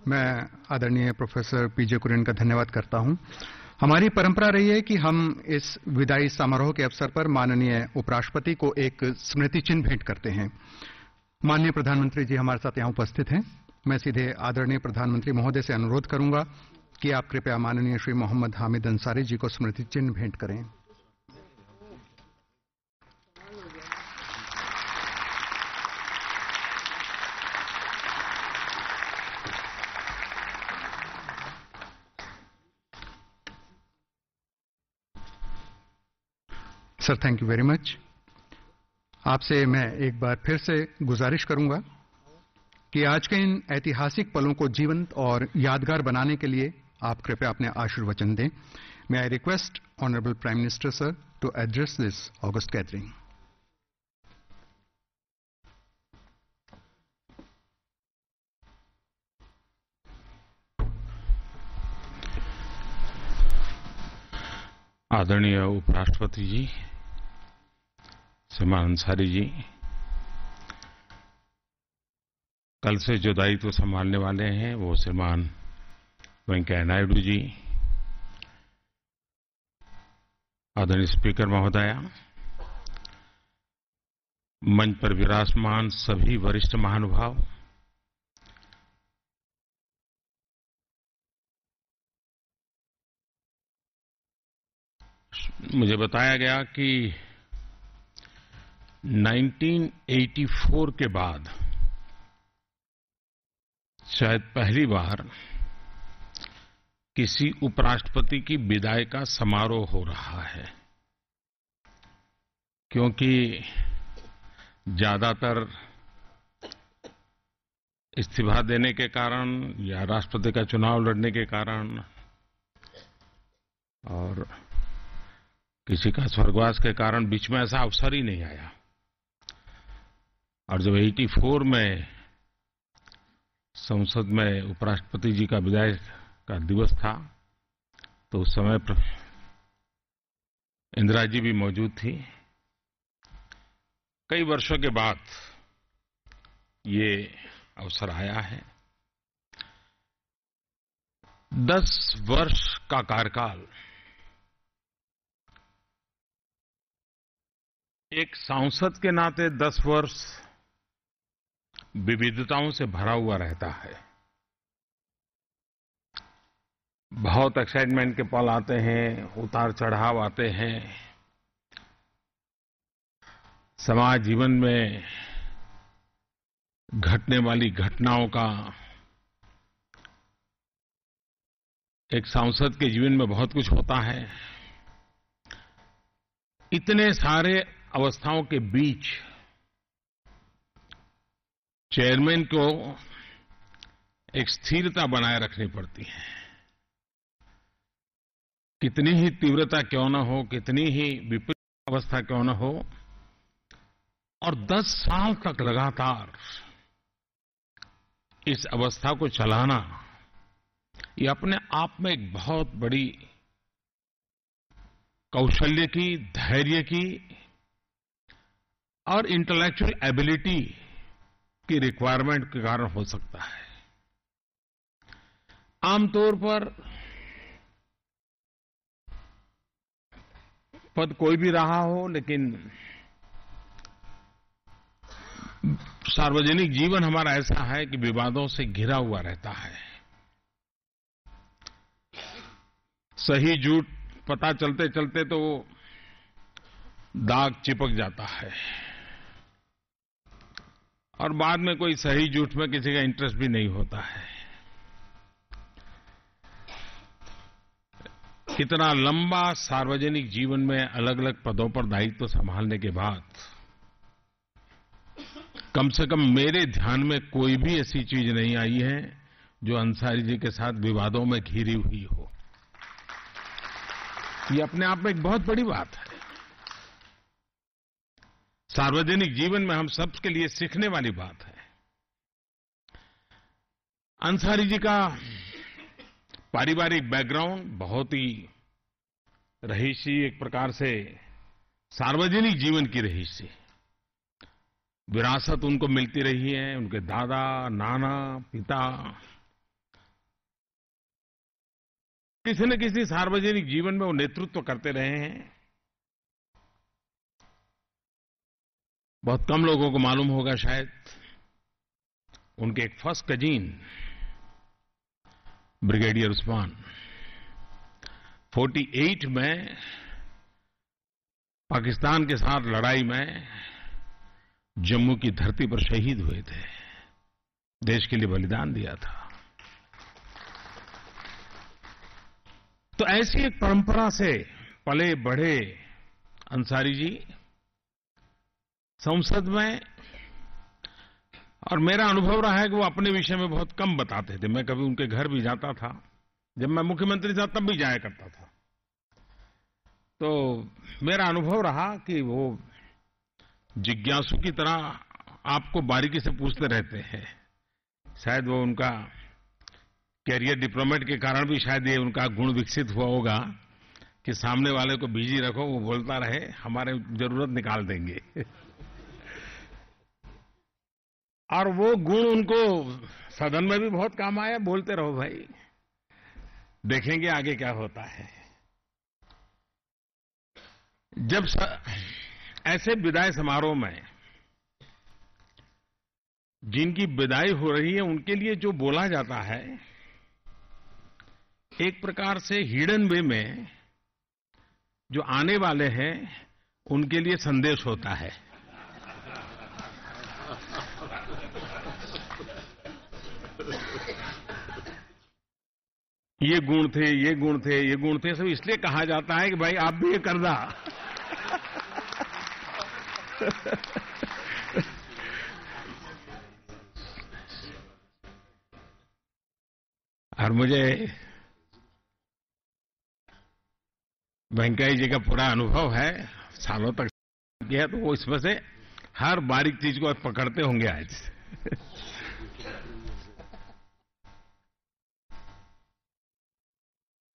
मैं आदरणीय प्रोफेसर पीजे कुरियन का धन्यवाद करता हूं। हमारी परंपरा रही है कि हम इस विदाई समारोह के अवसर पर माननीय उपराष्ट्रपति को एक स्मृति चिन्ह भेंट करते हैं। माननीय प्रधानमंत्री जी हमारे साथ यहां उपस्थित हैं। मैं सीधे आदरणीय प्रधानमंत्री महोदय से अनुरोध करूंगा कि आप कृपया माननीय श्री मोहम्मद हामिद अंसारी जी को स्मृति चिन्ह भेंट करें। Sir, thank you very much. आपसे मैं एक बार फिर से गुजारिश करूंगा कि आज के इन ऐतिहासिक पलों को जीवंत और यादगार बनाने के लिए आप कृपया अपने आशीर्वचन दें। May I request honourable prime minister sir to address this august gathering. आदरणीय उपराष्ट्रपति जी, श्रीमान अंसारी जी, कल से जो दायित्व संभालने वाले हैं वो श्रीमान वेंकैया नायडू जी, आदरणीय स्पीकर महोदया, मंच पर विराजमान सभी वरिष्ठ महानुभाव, मुझे बताया गया कि 1984 के बाद शायद पहली बार किसी उपराष्ट्रपति की विदाई का समारोह हो रहा है, क्योंकि ज्यादातर इस्तीफा देने के कारण या राष्ट्रपति का चुनाव लड़ने के कारण और किसी का स्वर्गवास के कारण बीच में ऐसा अवसर ही नहीं आया। और जब 84 में संसद में उपराष्ट्रपति जी का विदाई का दिवस था तो उस समय इंदिरा जी भी मौजूद थी। कई वर्षों के बाद ये अवसर आया है। 10 वर्ष का कार्यकाल एक सांसद के नाते 10 वर्ष विविधताओं से भरा हुआ रहता है। बहुत एक्साइटमेंट के पल आते हैं, उतार चढ़ाव आते हैं। समाज जीवन में घटने वाली घटनाओं का एक सांसद के जीवन में बहुत कुछ होता है। इतने सारे अवस्थाओं के बीच चेयरमैन को एक स्थिरता बनाए रखनी पड़ती है। कितनी ही तीव्रता क्यों न हो, कितनी ही विपरीत अवस्था क्यों न हो, और 10 साल तक लगातार इस अवस्था को चलाना, ये अपने आप में एक बहुत बड़ी कौशल्य की, धैर्य की और इंटेलेक्चुअल एबिलिटी की रिक्वायरमेंट के कारण हो सकता है। आमतौर पर पद कोई भी रहा हो, लेकिन सार्वजनिक जीवन हमारा ऐसा है कि विवादों से घिरा हुआ रहता है। सही झूठ पता चलते चलते तो दाग चिपक जाता है और बाद में कोई सही झूठ में किसी का इंटरेस्ट भी नहीं होता है। इतना लंबा सार्वजनिक जीवन में अलग अलग पदों पर दायित्व संभालने के बाद कम से कम मेरे ध्यान में कोई भी ऐसी चीज नहीं आई है जो अंसारी जी के साथ विवादों में घिरी हुई हो। ये अपने आप में एक बहुत बड़ी बात है। सार्वजनिक जीवन में हम सबके लिए सीखने वाली बात है। अंसारी जी का पारिवारिक बैकग्राउंड बहुत ही रहीसी, एक प्रकार से सार्वजनिक जीवन की रहीसी विरासत उनको मिलती रही है। उनके दादा, नाना, पिता किसी न किसी सार्वजनिक जीवन में वो नेतृत्व करते रहे हैं। बहुत कम लोगों को मालूम होगा शायद, उनके एक फर्स्ट कजीन ब्रिगेडियर उस्मान 48 में पाकिस्तान के साथ लड़ाई में जम्मू की धरती पर शहीद हुए थे, देश के लिए बलिदान दिया था। तो ऐसी एक परंपरा से पले बढ़े अंसारी जी संसद में, और मेरा अनुभव रहा है कि वो अपने विषय में बहुत कम बताते थे। मैं कभी उनके घर भी जाता था, जब मैं मुख्यमंत्री था तब भी जाया करता था। तो मेरा अनुभव रहा कि वो जिज्ञासु की तरह आपको बारीकी से पूछते रहते हैं। शायद वो उनका कैरियर डिप्लोमेट के कारण भी शायद ये उनका गुण विकसित हुआ होगा कि सामने वाले को बिजी रखो, वो बोलता रहे, हमारे जरूरत निकाल देंगे। और वो गुण उनको सदन में भी बहुत काम आया। बोलते रहो भाई, देखेंगे आगे क्या होता है। जब ऐसे विदाई समारोह में जिनकी विदाई हो रही है उनके लिए जो बोला जाता है, एक प्रकार से हिडन वे में जो आने वाले हैं उनके लिए संदेश होता है। ये गुण थे, ये गुण थे, ये गुण थे, सब इसलिए कहा जाता है कि भाई आप भी ये करना। और मुझे वेंकैया जी का पूरा अनुभव है, सालों तक किया, तो वो इसमें से हर बारीक चीज को पकड़ते होंगे आज।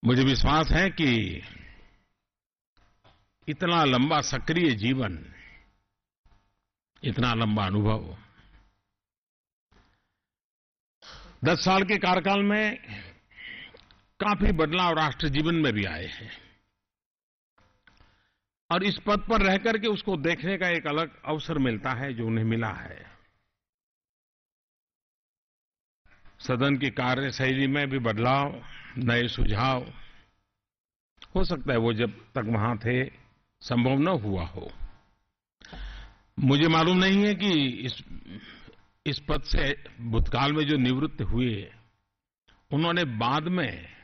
मुझे विश्वास है कि इतना लंबा सक्रिय जीवन, इतना लंबा अनुभव, 10 साल के कार्यकाल में काफी बदलाव राष्ट्र जीवन में भी आए हैं, और इस पद पर रह करके उसको देखने का एक अलग अवसर मिलता है जो उन्हें मिला है। सदन की कार्यशैली में भी बदलाव, नए सुझाव, हो सकता है वो जब तक वहां थे संभव न हुआ हो। मुझे मालूम नहीं है कि इस पद से भूतकाल में जो निवृत्त हुए उन्होंने बाद में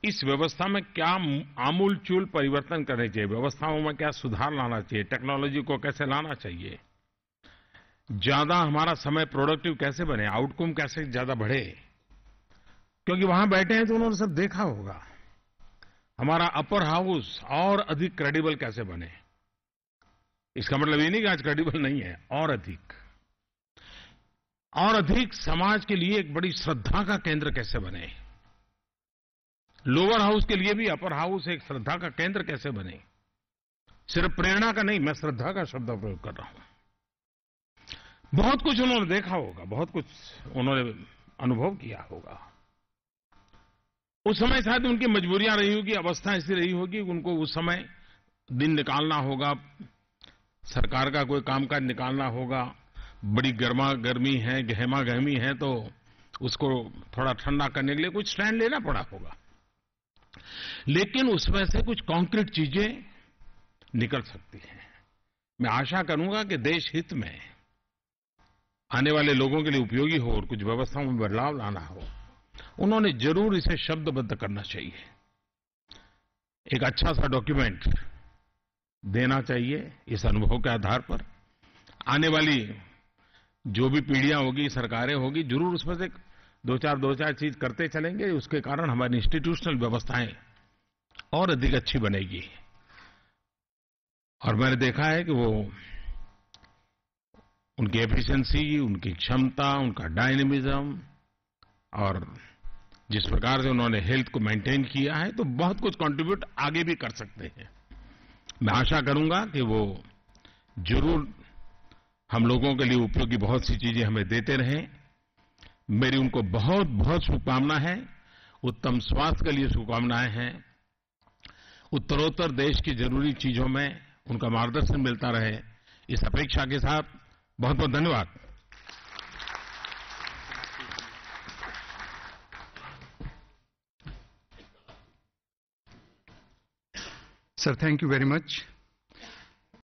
इस व्यवस्था में क्या आमूलचूल परिवर्तन करने चाहिए, व्यवस्थाओं में क्या सुधार लाना चाहिए, टेक्नोलॉजी को कैसे लाना चाहिए, ज्यादा हमारा समय प्रोडक्टिव कैसे बने, आउटकम कैसे ज्यादा बढ़े। क्योंकि वहां बैठे हैं तो उन्होंने सब देखा होगा। हमारा अपर हाउस और अधिक क्रेडिबल कैसे बने। इसका मतलब ये नहीं कि आज क्रेडिबल नहीं है, और अधिक समाज के लिए एक बड़ी श्रद्धा का केंद्र कैसे बने। लोअर हाउस के लिए भी अपर हाउस एक श्रद्धा का केंद्र कैसे बने। सिर्फ प्रेरणा का नहीं, मैं श्रद्धा का शब्द प्रयोग कर रहा हूं। बहुत कुछ उन्होंने देखा होगा, बहुत कुछ उन्होंने अनुभव किया होगा। उस समय शायद उनकी मजबूरियां रही होगी, अवस्था ऐसी रही होगी, उनको उस समय दिन निकालना होगा, सरकार का कोई कामकाज निकालना होगा, बड़ी गर्मा गर्मी है, गहमा गहमी है, तो उसको थोड़ा ठंडा करने के लिए कुछ स्टैंड लेना पड़ा होगा। लेकिन उसमें से कुछ कॉन्क्रीट चीजें निकल सकती हैं। मैं आशा करूंगा कि देश हित में आने वाले लोगों के लिए उपयोगी हो और कुछ व्यवस्थाओं में बदलाव लाना हो। उन्होंने जरूर इसे शब्दबद्ध करना चाहिए, एक अच्छा सा डॉक्यूमेंट देना चाहिए। इस अनुभव के आधार पर आने वाली जो भी पीढ़ियां होगी, सरकारें होगी, जरूर उसमें से दो चार चीज करते चलेंगे। उसके कारण हमारी इंस्टीट्यूशनल व्यवस्थाएं और अधिक अच्छी बनेगी। और मैंने देखा है कि वो उनकी एफिशिएंसी, उनकी क्षमता, उनका डायनेमिज्म, और जिस प्रकार से उन्होंने हेल्थ को मेंटेन किया है, तो बहुत कुछ कंट्रीब्यूट आगे भी कर सकते हैं। मैं आशा करूंगा कि वो जरूर हम लोगों के लिए उपयोगी बहुत सी चीजें हमें देते रहें। मेरी उनको बहुत बहुत शुभकामना है। उत्तम स्वास्थ्य के लिए शुभकामनाएं हैं। उत्तरोत्तर देश की जरूरी चीजों में उनका मार्गदर्शन मिलता रहे, इस अपेक्षा के साथ बहुत बहुत धन्यवाद। Sir, thank you very much.